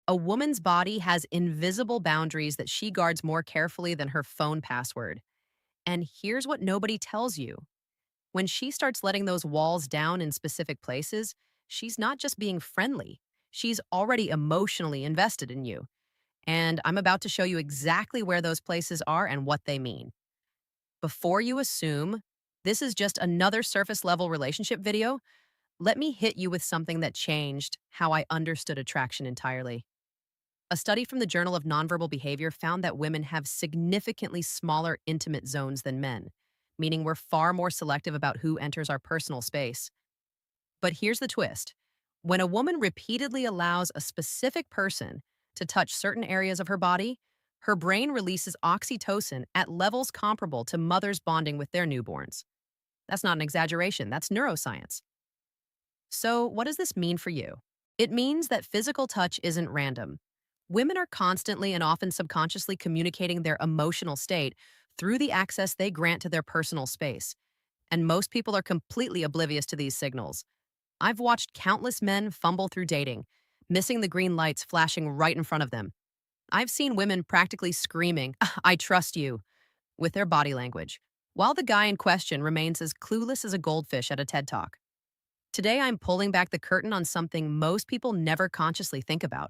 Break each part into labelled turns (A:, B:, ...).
A: A woman's body has invisible boundaries that she guards more carefully than her phone password. And here's what nobody tells you. When she starts letting those walls down in specific places, she's not just being friendly, she's already emotionally invested in you. And I'm about to show you exactly where those places are and what they mean. Before you assume this is just another surface level relationship video, let me hit you with something that changed how I understood attraction entirely. A study from the Journal of Nonverbal Behavior found that women have significantly smaller intimate zones than men, meaning we're far more selective about who enters our personal space. But here's the twist. When a woman repeatedly allows a specific person to touch certain areas of her body, her brain releases oxytocin at levels comparable to mothers bonding with their newborns. That's not an exaggeration, that's neuroscience. So, what does this mean for you? It means that physical touch isn't random. Women are constantly and often subconsciously communicating their emotional state through the access they grant to their personal space. And most people are completely oblivious to these signals. I've watched countless men fumble through dating, missing the green lights flashing right in front of them. I've seen women practically screaming, I trust you, with their body language, while the guy in question remains as clueless as a goldfish at a TED Talk. Today, I'm pulling back the curtain on something most people never consciously think about.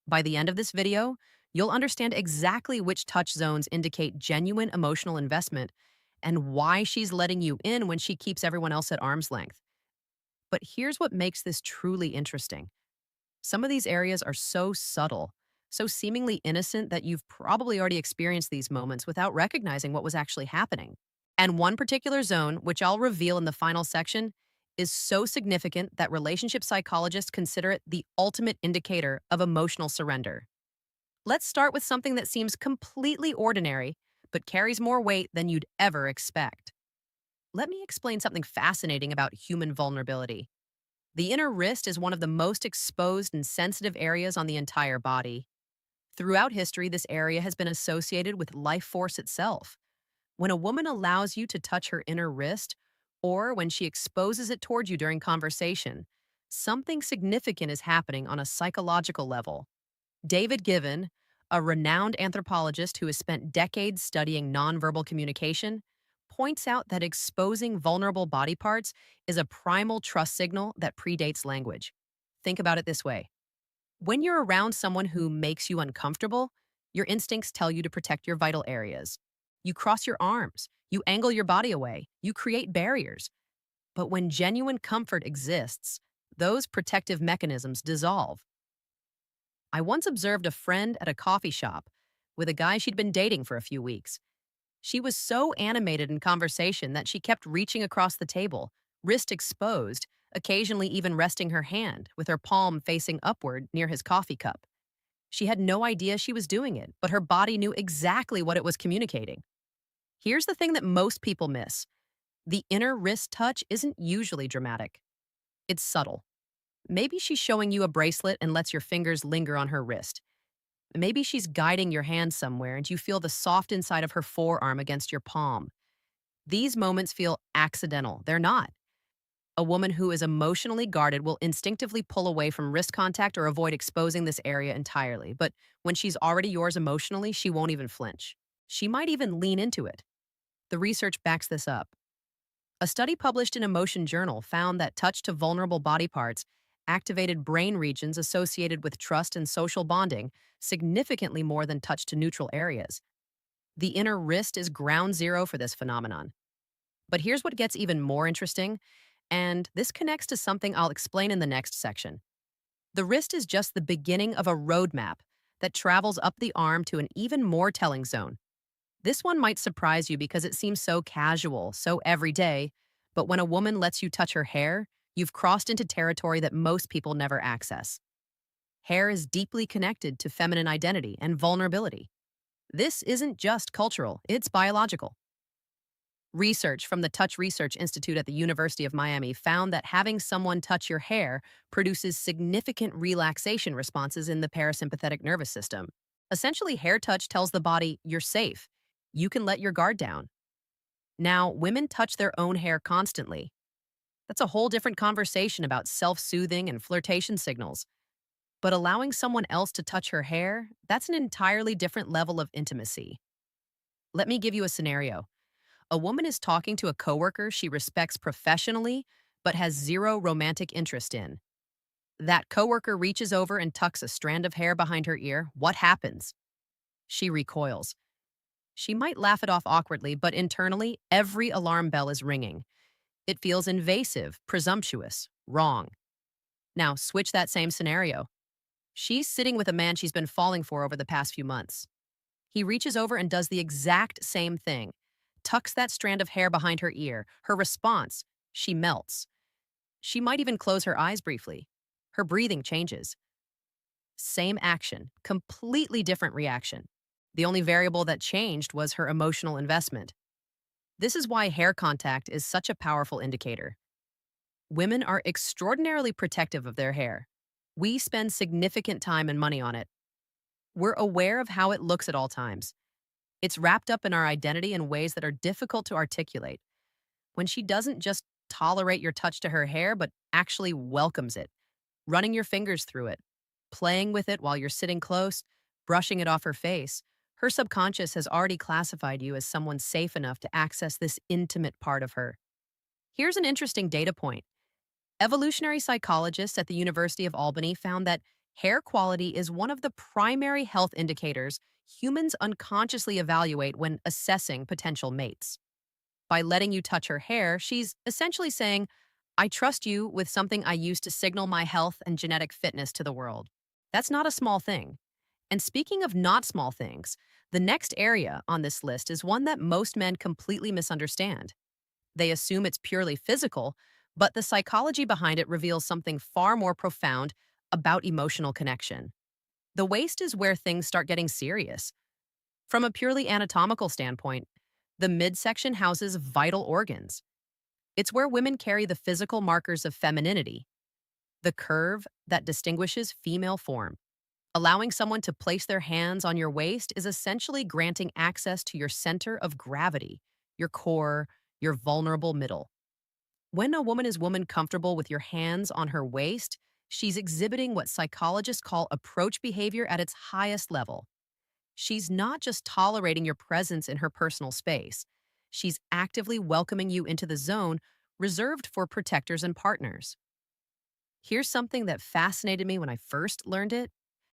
A: By the end of this video, you'll understand exactly which touch zones indicate genuine emotional investment and why she's letting you in when she keeps everyone else at arm's length. But here's what makes this truly interesting. Some of these areas are so subtle, so seemingly innocent that you've probably already experienced these moments without recognizing what was actually happening. And one particular zone, which I'll reveal in the final section, is so significant that relationship psychologists consider it the ultimate indicator of emotional surrender. Let's start with something that seems completely ordinary, but carries more weight than you'd ever expect. Let me explain something fascinating about human vulnerability. The inner wrist is one of the most exposed and sensitive areas on the entire body. Throughout history, this area has been associated with life force itself. When a woman allows you to touch her inner wrist, or when she exposes it toward you during conversation, something significant is happening on a psychological level. David Given, a renowned anthropologist who has spent decades studying nonverbal communication, points out that exposing vulnerable body parts is a primal trust signal that predates language. Think about it this way. When you're around someone who makes you uncomfortable, your instincts tell you to protect your vital areas. You cross your arms, you angle your body away, you create barriers. But when genuine comfort exists, those protective mechanisms dissolve. I once observed a friend at a coffee shop with a guy she'd been dating for a few weeks. She was so animated in conversation that she kept reaching across the table, wrist exposed, occasionally even resting her hand with her palm facing upward near his coffee cup. She had no idea she was doing it, but her body knew exactly what it was communicating. Here's the thing that most people miss. The inner wrist touch isn't usually dramatic. It's subtle. Maybe she's showing you a bracelet and lets your fingers linger on her wrist. Maybe she's guiding your hand somewhere and you feel the soft inside of her forearm against your palm. These moments feel accidental. They're not. A woman who is emotionally guarded will instinctively pull away from wrist contact or avoid exposing this area entirely. But when she's already yours emotionally, she won't even flinch. She might even lean into it. The research backs this up. A study published in Emotion Journal found that touch to vulnerable body parts activated brain regions associated with trust and social bonding significantly more than touch to neutral areas. The inner wrist is ground zero for this phenomenon. But here's what gets even more interesting, and this connects to something I'll explain in the next section. The wrist is just the beginning of a roadmap that travels up the arm to an even more telling zone. This one might surprise you because it seems so casual, so everyday, but when a woman lets you touch her hair, you've crossed into territory that most people never access. Hair is deeply connected to feminine identity and vulnerability. This isn't just cultural, it's biological. Research from the Touch Research Institute at the University of Miami found that having someone touch your hair produces significant relaxation responses in the parasympathetic nervous system. Essentially, hair touch tells the body, you're safe. You can let your guard down. Now, women touch their own hair constantly. That's a whole different conversation about self-soothing and flirtation signals. But allowing someone else to touch her hair, that's an entirely different level of intimacy. Let me give you a scenario. A woman is talking to a coworker she respects professionally, but has zero romantic interest in. That coworker reaches over and tucks a strand of hair behind her ear. What happens? She recoils. She might laugh it off awkwardly, but internally, every alarm bell is ringing. It feels invasive, presumptuous, wrong. Now, switch that same scenario. She's sitting with a man she's been falling for over the past few months. He reaches over and does the exact same thing, tucks that strand of hair behind her ear. Her response, she melts. She might even close her eyes briefly. Her breathing changes. Same action, completely different reaction. The only variable that changed was her emotional investment. This is why hair contact is such a powerful indicator. Women are extraordinarily protective of their hair. We spend significant time and money on it. We're aware of how it looks at all times. It's wrapped up in our identity in ways that are difficult to articulate. When she doesn't just tolerate your touch to her hair, but actually welcomes it, running your fingers through it, playing with it while you're sitting close, brushing it off her face, her subconscious has already classified you as someone safe enough to access this intimate part of her. Here's an interesting data point. Evolutionary psychologists at the University of Albany found that hair quality is one of the primary health indicators humans unconsciously evaluate when assessing potential mates. By letting you touch her hair, she's essentially saying, I trust you with something I use to signal my health and genetic fitness to the world. That's not a small thing. And speaking of not small things, the next area on this list is one that most men completely misunderstand. They assume it's purely physical, but the psychology behind it reveals something far more profound about emotional connection. The waist is where things start getting serious. From a purely anatomical standpoint, the midsection houses vital organs. It's where women carry the physical markers of femininity, the curve that distinguishes female form. Allowing someone to place their hands on your waist is essentially granting access to your center of gravity, your core, your vulnerable middle. When a woman is comfortable with your hands on her waist, she's exhibiting what psychologists call approach behavior at its highest level. She's not just tolerating your presence in her personal space. She's actively welcoming you into the zone reserved for protectors and partners. Here's something that fascinated me when I first learned it.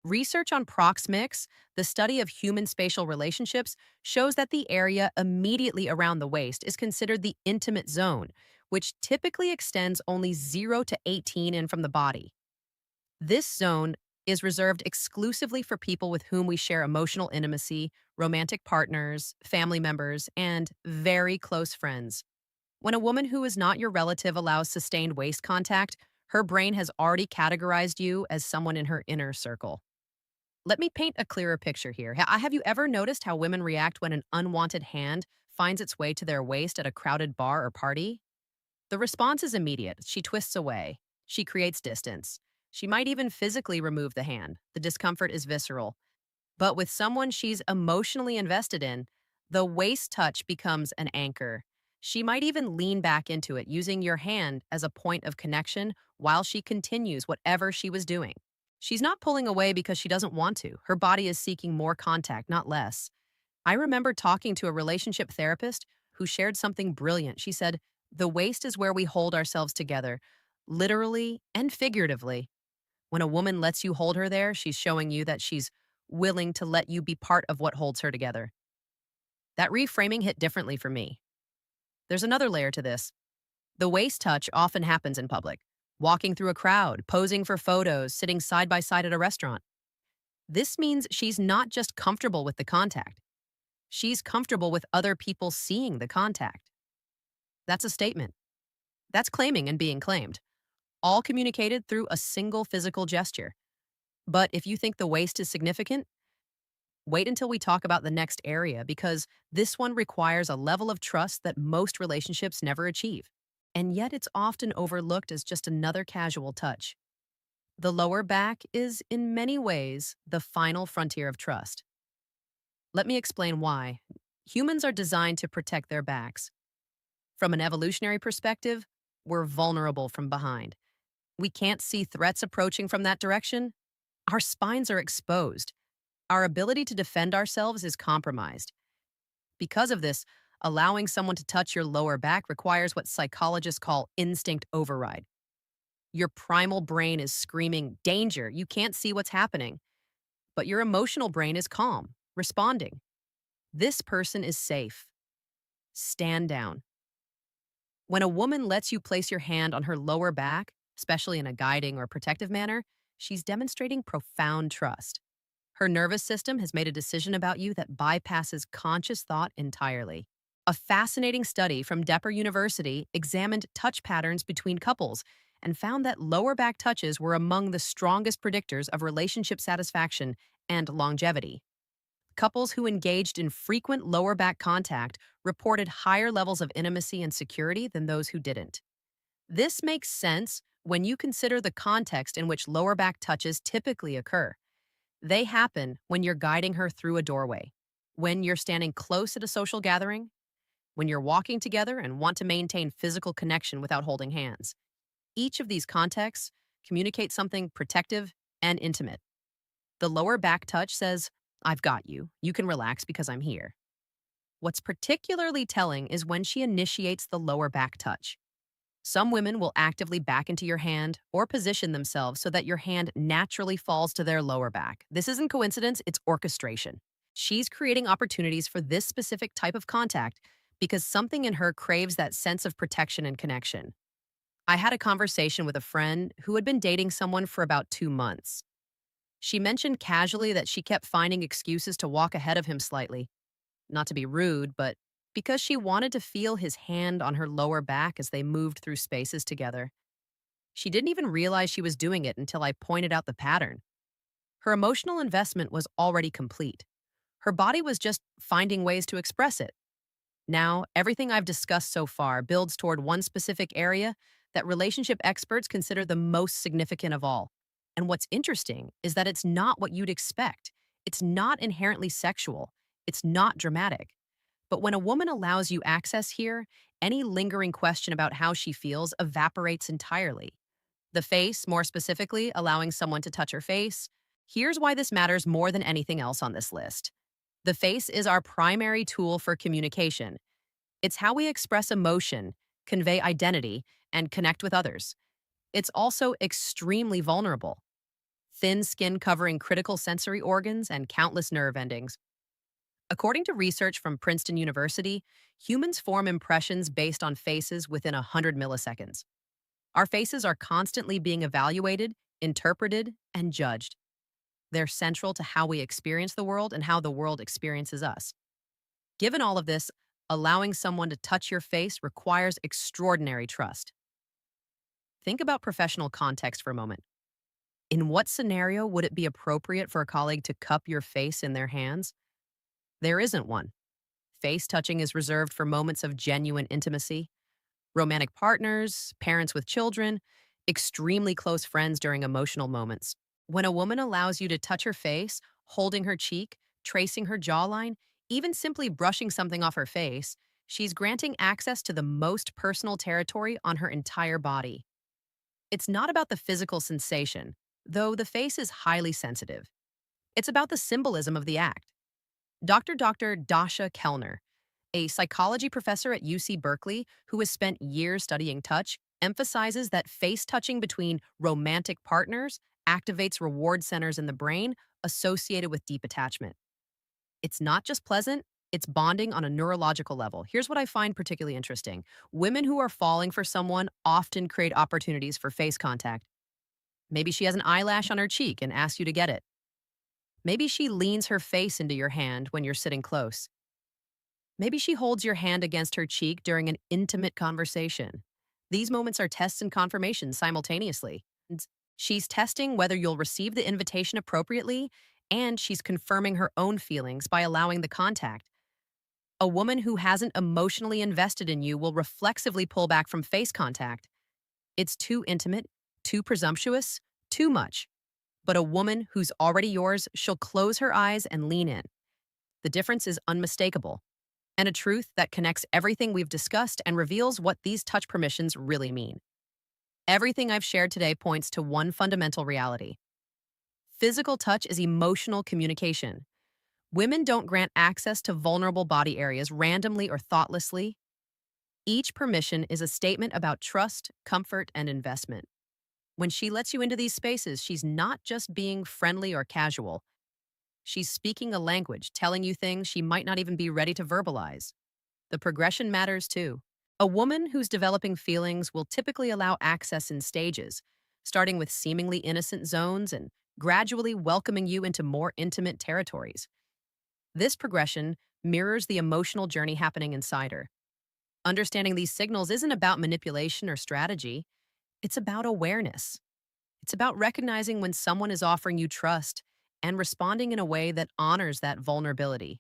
A: Research on proxemics, the study of human spatial relationships, shows that the area immediately around the waist is considered the intimate zone, which typically extends only 0 to 18 in from the body. This zone is reserved exclusively for people with whom we share emotional intimacy, romantic partners, family members, and very close friends. When a woman who is not your relative allows sustained waist contact, her brain has already categorized you as someone in her inner circle. Let me paint a clearer picture here. Have you ever noticed how women react when an unwanted hand finds its way to their waist at a crowded bar or party? The response is immediate. She twists away. She creates distance. She might even physically remove the hand. The discomfort is visceral. But with someone she's emotionally invested in, the waist touch becomes an anchor. She might even lean back into it, using your hand as a point of connection while she continues whatever she was doing. She's not pulling away because she doesn't want to. Her body is seeking more contact, not less. I remember talking to a relationship therapist who shared something brilliant. She said, the waist is where we hold ourselves together, literally and figuratively. When a woman lets you hold her there, she's showing you that she's willing to let you be part of what holds her together. That reframing hit differently for me. There's another layer to this. The waist touch often happens in public, walking through a crowd, posing for photos, sitting side by side at a restaurant. This means she's not just comfortable with the contact. She's comfortable with other people seeing the contact. That's a statement. That's claiming and being claimed, all communicated through a single physical gesture. But if you think the waist is significant, wait until we talk about the next area because this one requires a level of trust that most relationships never achieve. And yet it's often overlooked as just another casual touch. The lower back is, in many ways, the final frontier of trust. Let me explain why. Humans are designed to protect their backs. From an evolutionary perspective, we're vulnerable from behind. We can't see threats approaching from that direction. Our spines are exposed. Our ability to defend ourselves is compromised. Because of this, allowing someone to touch your lower back requires what psychologists call instinct override. Your primal brain is screaming, danger, you can't see what's happening. But your emotional brain is calm, responding. This person is safe. Stand down. When a woman lets you place your hand on her lower back, especially in a guiding or protective manner, she's demonstrating profound trust. Her nervous system has made a decision about you that bypasses conscious thought entirely. A fascinating study from Depper University examined touch patterns between couples and found that lower back touches were among the strongest predictors of relationship satisfaction and longevity. Couples who engaged in frequent lower back contact reported higher levels of intimacy and security than those who didn't. This makes sense when you consider the context in which lower back touches typically occur. They happen when you're guiding her through a doorway, when you're standing close at a social gathering, when you're walking together and want to maintain physical connection without holding hands. Each of these contexts communicates something protective and intimate. The lower back touch says, I've got you. You can relax because I'm here. What's particularly telling is when she initiates the lower back touch. Some women will actively back into your hand or position themselves so that your hand naturally falls to their lower back. This isn't coincidence, it's orchestration. She's creating opportunities for this specific type of contact because something in her craves that sense of protection and connection. I had a conversation with a friend who had been dating someone for about 2 months. She mentioned casually that she kept finding excuses to walk ahead of him slightly, not to be rude, but because she wanted to feel his hand on her lower back as they moved through spaces together. She didn't even realize she was doing it until I pointed out the pattern. Her emotional investment was already complete. Her body was just finding ways to express it. Now, everything I've discussed so far builds toward one specific area that relationship experts consider the most significant of all. And what's interesting is that it's not what you'd expect. It's not inherently sexual. It's not dramatic. But when a woman allows you access here, any lingering question about how she feels evaporates entirely. The face, more specifically, allowing someone to touch her face. Here's why this matters more than anything else on this list. The face is our primary tool for communication. It's how we express emotion, convey identity, and connect with others. It's also extremely vulnerable. Thin skin covering critical sensory organs and countless nerve endings. According to research from Princeton University, humans form impressions based on faces within 100 milliseconds. Our faces are constantly being evaluated, interpreted, and judged. They're central to how we experience the world and how the world experiences us. Given all of this, allowing someone to touch your face requires extraordinary trust. Think about professional context for a moment. In what scenario would it be appropriate for a colleague to cup your face in their hands? There isn't one. Face touching is reserved for moments of genuine intimacy. Romantic partners, parents with children, extremely close friends during emotional moments. When a woman allows you to touch her face, holding her cheek, tracing her jawline, even simply brushing something off her face, she's granting access to the most personal territory on her entire body. It's not about the physical sensation, though the face is highly sensitive. It's about the symbolism of the act. Dr. Dasha Kellner, a psychology professor at UC Berkeley who has spent years studying touch, emphasizes that face touching between romantic partners activates reward centers in the brain associated with deep attachment. It's not just pleasant, it's bonding on a neurological level. Here's what I find particularly interesting. Women who are falling for someone often create opportunities for face contact. Maybe she has an eyelash on her cheek and asks you to get it. Maybe she leans her face into your hand when you're sitting close. Maybe she holds your hand against her cheek during an intimate conversation. These moments are tests and confirmations simultaneously. And she's testing whether you'll receive the invitation appropriately, and she's confirming her own feelings by allowing the contact. A woman who hasn't emotionally invested in you will reflexively pull back from face contact. It's too intimate, too presumptuous, too much. But a woman who's already yours, she'll close her eyes and lean in. The difference is unmistakable, and a truth that connects everything we've discussed and reveals what these touch permissions really mean. Everything I've shared today points to one fundamental reality. Physical touch is emotional communication. Women don't grant access to vulnerable body areas randomly or thoughtlessly. Each permission is a statement about trust, comfort, and investment. When she lets you into these spaces, she's not just being friendly or casual. She's speaking a language, telling you things she might not even be ready to verbalize. The progression matters too. A woman who's developing feelings will typically allow access in stages, starting with seemingly innocent zones and gradually welcoming you into more intimate territories. This progression mirrors the emotional journey happening inside her. Understanding these signals isn't about manipulation or strategy, it's about awareness. It's about recognizing when someone is offering you trust and responding in a way that honors that vulnerability.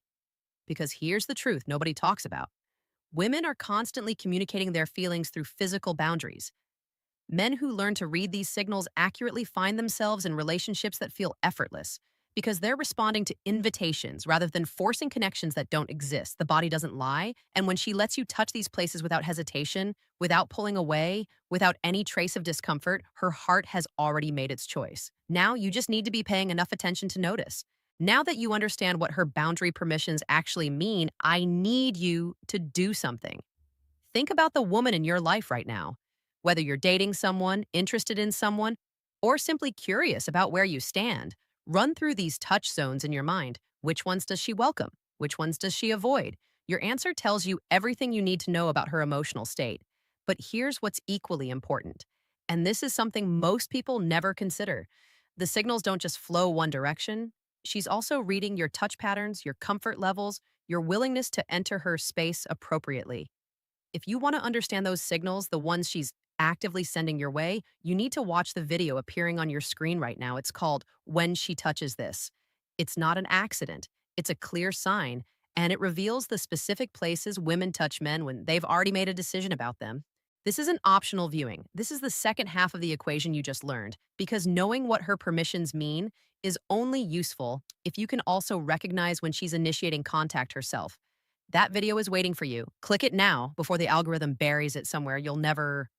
A: Because here's the truth nobody talks about: women are constantly communicating their feelings through physical boundaries. Men who learn to read these signals accurately find themselves in relationships that feel effortless because they're responding to invitations rather than forcing connections that don't exist. The body doesn't lie. And when she lets you touch these places without hesitation, without pulling away, without any trace of discomfort, her heart has already made its choice. Now you just need to be paying enough attention to notice. Now that you understand what her boundary permissions actually mean, I need you to do something. Think about the woman in your life right now. Whether you're dating someone, interested in someone, or simply curious about where you stand, run through these touch zones in your mind. Which ones does she welcome? Which ones does she avoid? Your answer tells you everything you need to know about her emotional state. But here's what's equally important, and this is something most people never consider. The signals don't just flow one direction. She's also reading your touch patterns, your comfort levels, your willingness to enter her space appropriately. If you want to understand those signals, the ones she's actively sending your way, you need to watch the video appearing on your screen right now. It's called When She Touches This. It's not an accident, it's a clear sign, and it reveals the specific places women touch men when they've already made a decision about them. This isn't optional viewing. This is the second half of the equation you just learned, because knowing what her permissions mean is only useful if you can also recognize when she's initiating contact herself. That video is waiting for you. Click it now before the algorithm buries it somewhere you'll never